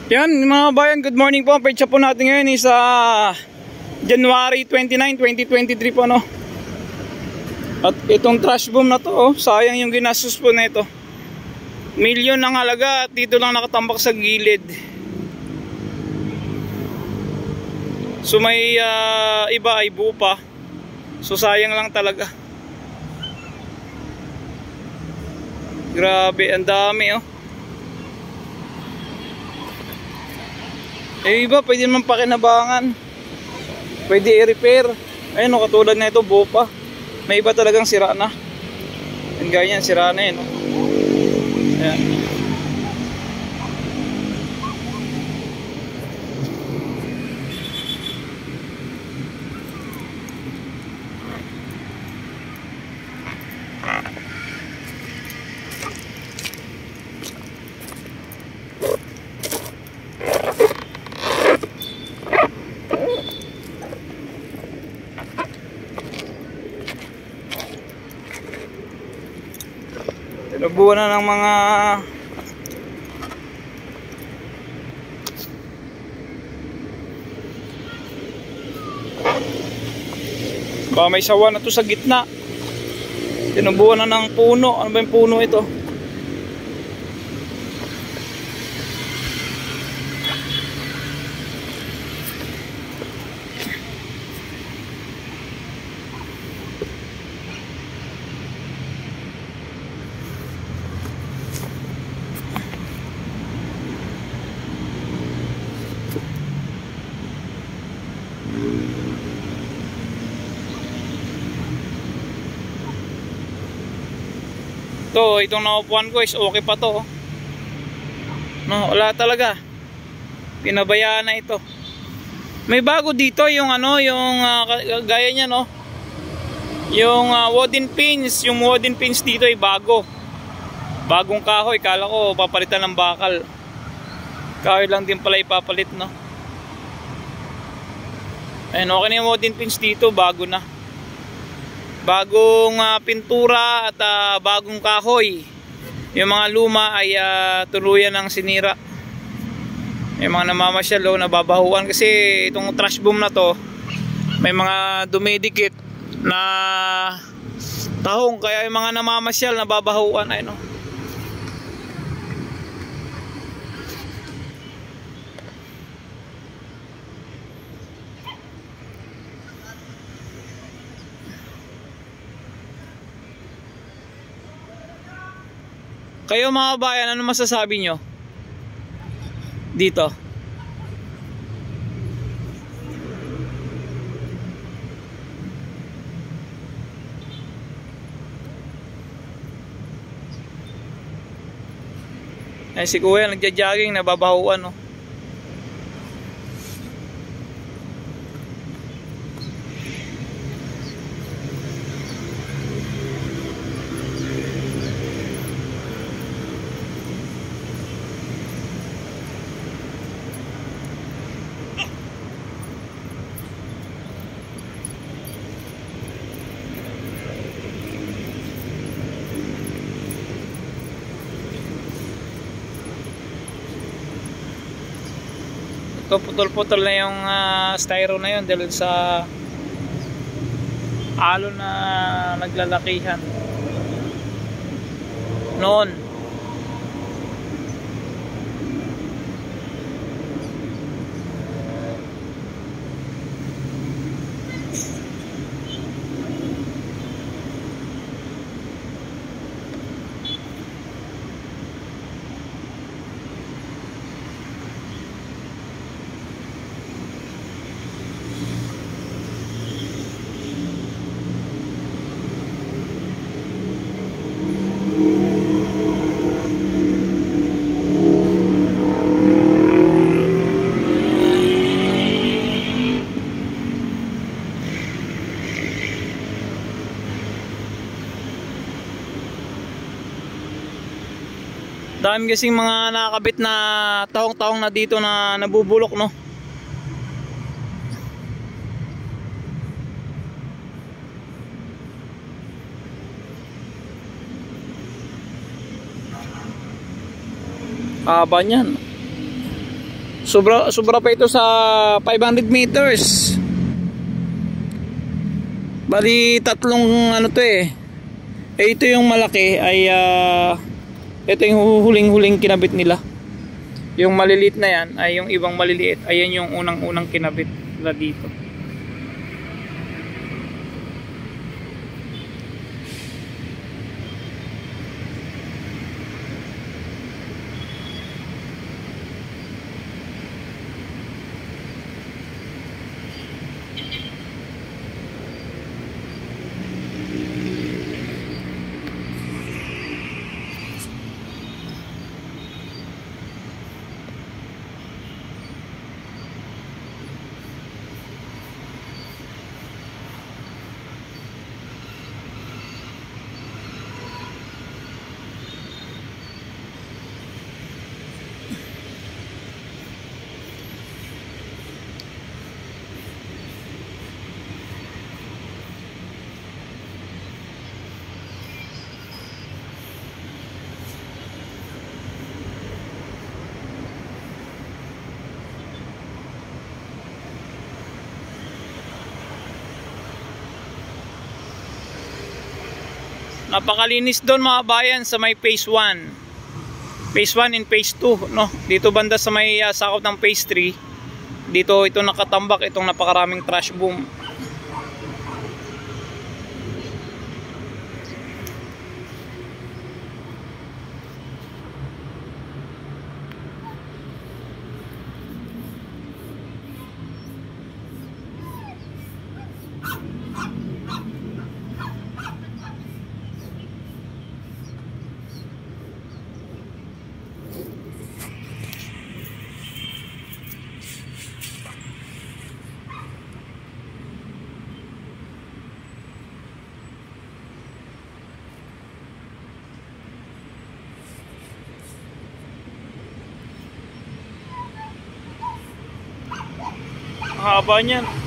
Yan mga bayan, good morning po. Ang petsa po natin ngayon is January 29, 2023 po, no. At itong trash boom na to, sayang yung ginastos po na ito. Milyon ang halaga at dito lang nakatambak sa gilid. So may iba ay buo pa. So sayang lang talaga. Grabe, ang dami Eh iba, pwede naman pakinabangan. Pwede i-repair. Ayun katulad na ito, buo pa. May iba talagang sira na. Yung ganyan, sira na yun. Ayan. Tinubuan na ng mga may sawa na to sa gitna. Tinubuan na ng puno. Ano ba yung puno ito? Itong naupuan ko is okay pa to. No, wala talaga. Pinabayaan na ito. May bago dito yung yung gaya niya, no. Yung wooden pins, dito ay bago. Bagong kahoy, kala ko papalitan ng bakal. Kahoy lang din pala ipapalit, no. Ayun, okay na yung wooden pins dito, bago na. Bagong pintura at bagong kahoy. Yung mga luma ay tuluyan ng sinira. Yung mga namamasyal, nababahuan kasi itong trash boom na to may mga dumidikit na tahong, kaya yung mga namamasyal nababahuan ay Kayo mga bayan, ano masasabi nyo dito? Ay, si Kuya nagja-jogging, nababahuan, Ito, putol-putol na yung styro na yun dahil sa alon na naglalakihan noon. Dami kasing mga nakakabit na tahong-tahong na dito na nabubulok, no. Haba niyan. Sobra pa ito sa 500 meters. Bali tatlong ano to eh. Ito yung malaki ay ito yung huling kinabit nila. Yung maliliit na yan ay yung ibang maliliit. Ayan yung unang kinabit nila dito. Napakalinis doon mga bayan sa may phase 1. Phase 1 and phase 2, no? Dito banda sa may sakop ng phase 3. Dito ito nakatambak itong napakaraming trash boom. Haba niyan.